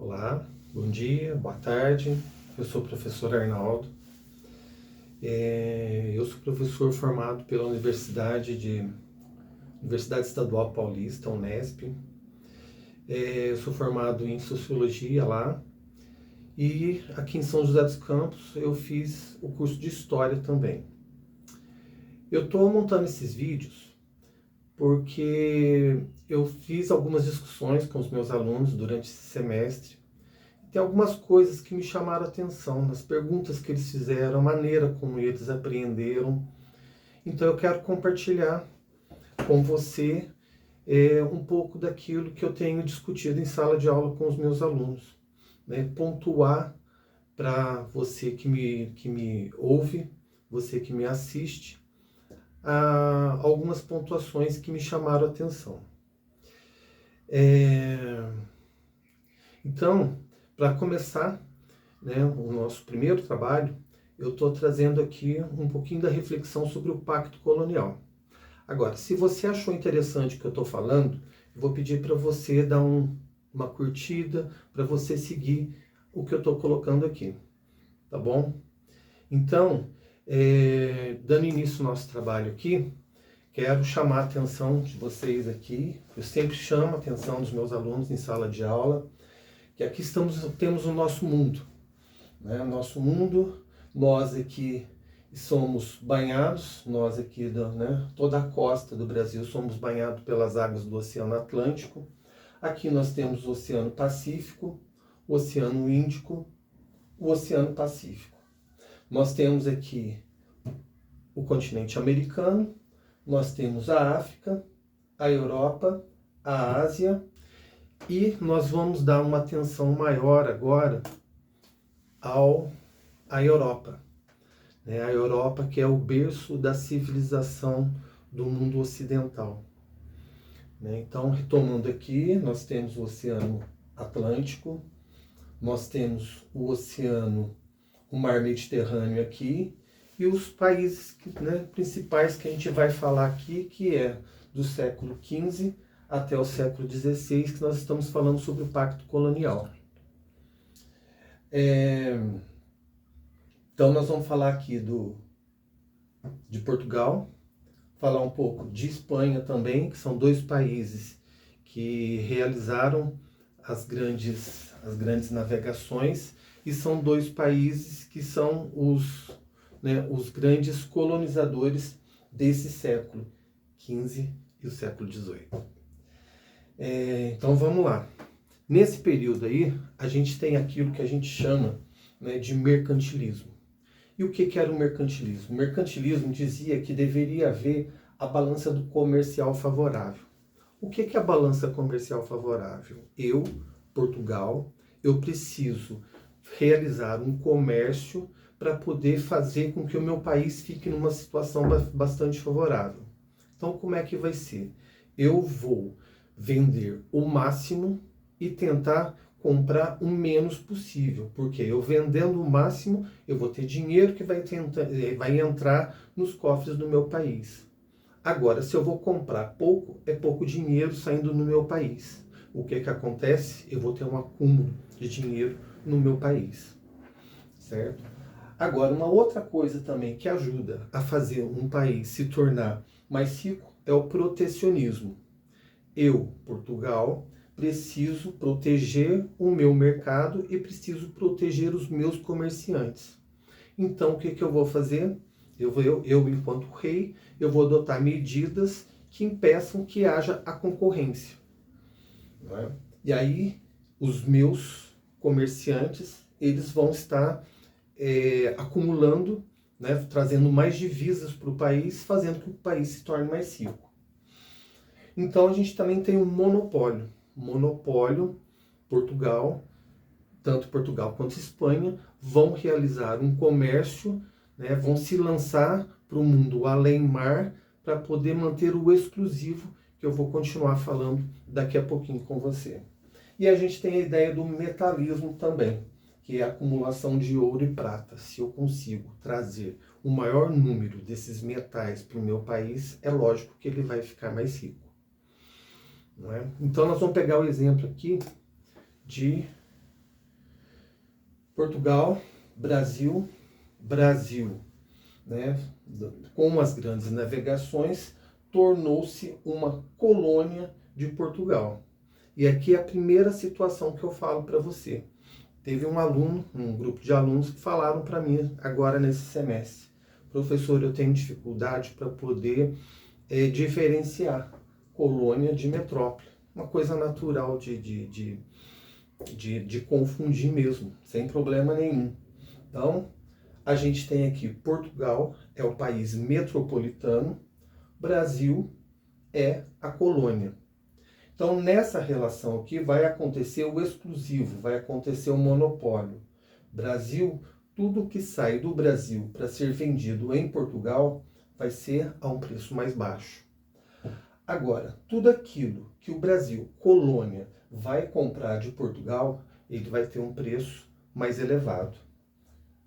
Olá, bom dia, boa tarde. Eu sou o professor Arnaldo. Eu sou professor formado pela Universidade Estadual Paulista, Unesp. Eu sou formado em Sociologia lá. E aqui em São José dos Campos eu fiz o curso de História também. Eu estou montando esses vídeos porque eu fiz algumas discussões com os meus alunos durante esse semestre. Tem algumas coisas que me chamaram a atenção, nas perguntas que eles fizeram, a maneira como eles apreenderam. Então eu quero compartilhar com você um pouco daquilo que eu tenho discutido em sala de aula com os meus alunos. Pontuar para você que me ouve, você que me assiste, algumas pontuações que me chamaram a atenção. Então, para começar, o nosso primeiro trabalho, eu estou trazendo aqui um pouquinho da reflexão sobre o Pacto Colonial. Agora, se você achou interessante o que eu estou falando, eu vou pedir para você dar uma curtida, para você seguir o que eu estou colocando aqui, tá bom? Então, dando início ao nosso trabalho aqui, quero chamar a atenção de vocês aqui. Eu sempre chamo a atenção dos meus alunos em sala de aula, que aqui temos o nosso mundo. Nosso mundo, nós aqui somos banhados, nós aqui, toda a costa do Brasil somos banhados pelas águas do Oceano Atlântico. Aqui nós temos o Oceano Pacífico, o Oceano Índico, o Oceano Pacífico. Nós temos aqui o continente americano, nós temos a África, a Europa, a Ásia, e nós vamos dar uma atenção maior agora à Europa. A Europa, que é o berço da civilização do mundo ocidental. Então, retomando aqui, nós temos o Oceano Atlântico, nós temos o Mar Mediterrâneo aqui, e os países principais que a gente vai falar aqui, que é do século XV até o século XVI, que nós estamos falando sobre o Pacto Colonial. Então nós vamos falar aqui de Portugal, falar um pouco de Espanha também, que são dois países que realizaram as grandes navegações, e são dois países que são os grandes colonizadores desse século XV e o século XVIII. Então vamos lá. Nesse período aí, a gente tem aquilo que a gente chama de mercantilismo. E o que era o mercantilismo? O mercantilismo dizia que deveria haver a balança do comercial favorável. O que é a balança comercial favorável? Portugal, eu preciso realizar um comércio para poder fazer com que o meu país fique numa situação bastante favorável. Então, como é que vai ser? Eu vou vender o máximo e tentar comprar o menos possível, porque eu vendendo o máximo, eu vou ter dinheiro que vai entrar nos cofres do meu país. Agora, se eu vou comprar pouco, é pouco dinheiro saindo no meu país. O que acontece? Eu vou ter um acúmulo de dinheiro no meu país, certo? Agora, uma outra coisa também que ajuda a fazer um país se tornar mais rico é o protecionismo. Eu, Portugal, preciso proteger o meu mercado e preciso proteger os meus comerciantes. Então, o que eu vou fazer? Eu, enquanto rei, eu vou adotar medidas que impeçam que haja a concorrência. E aí, os meus comerciantes, eles vão estar acumulando, trazendo mais divisas para o país, fazendo com que o país se torne mais rico. Então, a gente também tem um monopólio. Portugal, tanto Portugal quanto Espanha, vão realizar um comércio, vão se lançar para o mundo além-mar para poder manter o exclusivo, que eu vou continuar falando daqui a pouquinho com você. E a gente tem a ideia do metalismo também, que é a acumulação de ouro e prata. Se eu consigo trazer o maior número desses metais para o meu país, é lógico que ele vai ficar mais rico. Então nós vamos pegar o exemplo aqui de Portugal, Brasil, Brasil, né? Com as grandes navegações, tornou-se uma colônia de Portugal. E aqui é a primeira situação que eu falo para você. Teve um grupo de alunos que falaram para mim agora nesse semestre: professor, eu tenho dificuldade para poder diferenciar colônia de metrópole. Uma coisa natural de confundir mesmo, sem problema nenhum. Então, a gente tem aqui Portugal, é o país metropolitano, Brasil é a colônia. Então, nessa relação aqui vai acontecer o exclusivo, vai acontecer o monopólio. Brasil, tudo que sai do Brasil para ser vendido em Portugal vai ser a um preço mais baixo. Agora, tudo aquilo que o Brasil, colônia, vai comprar de Portugal, ele vai ter um preço mais elevado.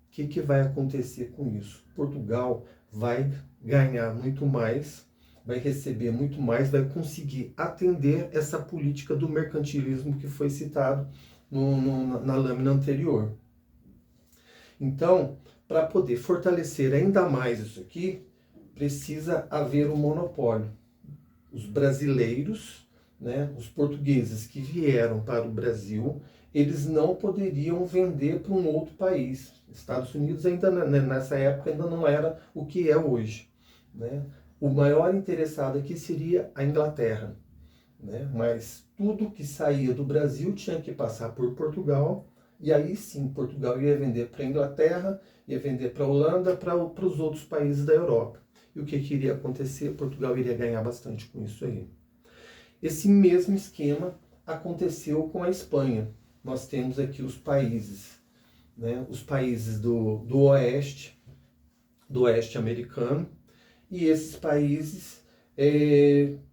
O que vai acontecer com isso? Portugal vai ganhar muito mais, vai receber muito mais, vai conseguir atender essa política do mercantilismo que foi citado na lâmina anterior. Então, para poder fortalecer ainda mais isso aqui, precisa haver um monopólio. Os brasileiros, né, os portugueses que vieram para o Brasil, eles não poderiam vender para um outro país. Estados Unidos ainda nessa época ainda não era o que é hoje, né? O maior interessado aqui seria a Inglaterra, né? Mas tudo que saía do Brasil tinha que passar por Portugal, e aí sim Portugal ia vender para a Inglaterra, ia vender para a Holanda, para os outros países da Europa. E o que iria acontecer? Portugal iria ganhar bastante com isso aí. Esse mesmo esquema aconteceu com a Espanha. Nós temos aqui os países, né, os países do oeste americano, e esses países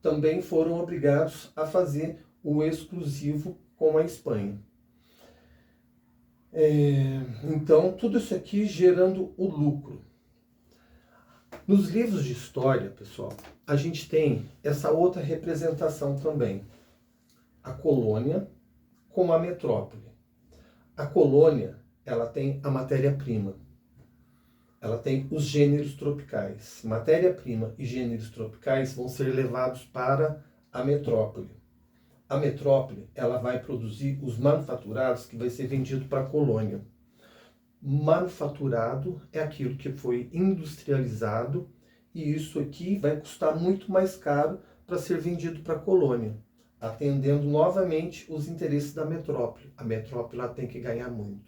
também foram obrigados a fazer o exclusivo com a Espanha. Então, tudo isso aqui gerando o lucro. Nos livros de história, pessoal, a gente tem essa outra representação também. A colônia com a metrópole. A colônia, ela tem a matéria-prima. Ela tem os gêneros tropicais. Matéria-prima e gêneros tropicais vão ser levados para a metrópole. A metrópole, ela vai produzir os manufaturados que vai ser vendido para a colônia. Manufaturado é aquilo que foi industrializado, e isso aqui vai custar muito mais caro para ser vendido para a colônia, atendendo novamente os interesses da metrópole. A metrópole ela tem que ganhar muito.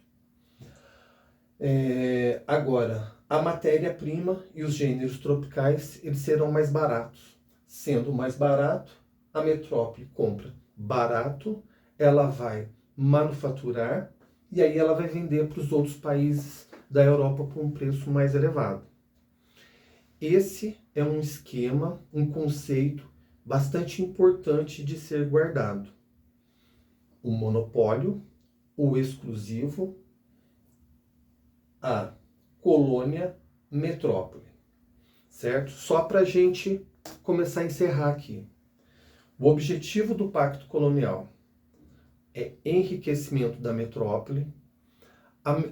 Agora, a matéria-prima e os gêneros tropicais, eles serão mais baratos. Sendo mais barato, a metrópole compra barato, ela vai manufaturar, e aí ela vai vender para os outros países da Europa por um preço mais elevado. Esse é um esquema, um conceito bastante importante de ser guardado. O monopólio, o exclusivo, a colônia, metrópole. Certo? Só para a gente começar a encerrar aqui. O objetivo do Pacto Colonial é enriquecimento da metrópole.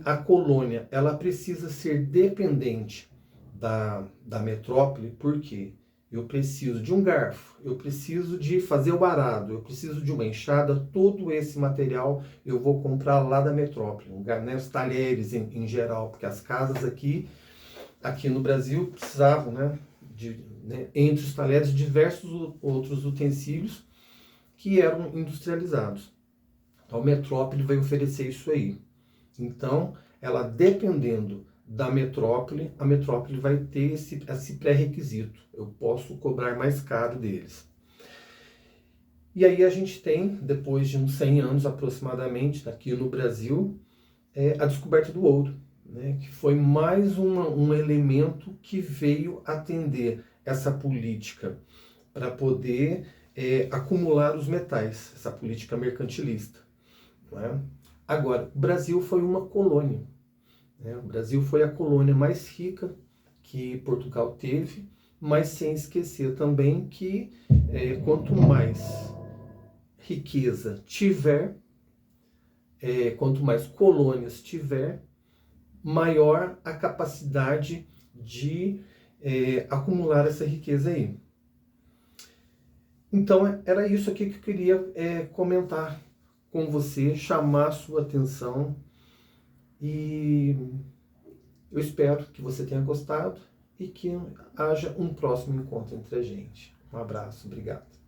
A colônia, ela precisa ser dependente da metrópole, porque eu preciso de um garfo, eu preciso de fazer o arado, eu preciso de uma enxada, todo esse material eu vou comprar lá da metrópole, né, os talheres em geral, porque as casas aqui no Brasil precisavam, né, entre os talheres, diversos outros utensílios que eram industrializados. Então, a metrópole vai oferecer isso aí. Então, ela dependendo da metrópole, a metrópole vai ter esse pré-requisito. Eu posso cobrar mais caro deles. E aí a gente tem, depois de uns 100 anos aproximadamente, aqui no Brasil, a descoberta do ouro, né, que foi mais um elemento que veio atender essa política para poder acumular os metais, essa política mercantilista. Né? Agora, o Brasil foi uma colônia. Né? O Brasil foi a colônia mais rica que Portugal teve, mas sem esquecer também que quanto mais riqueza tiver, quanto mais colônias tiver, maior a capacidade de acumular essa riqueza aí. Então, era isso aqui que eu queria comentar com você, chamar a sua atenção, e eu espero que você tenha gostado e que haja um próximo encontro entre a gente. Um abraço, obrigado.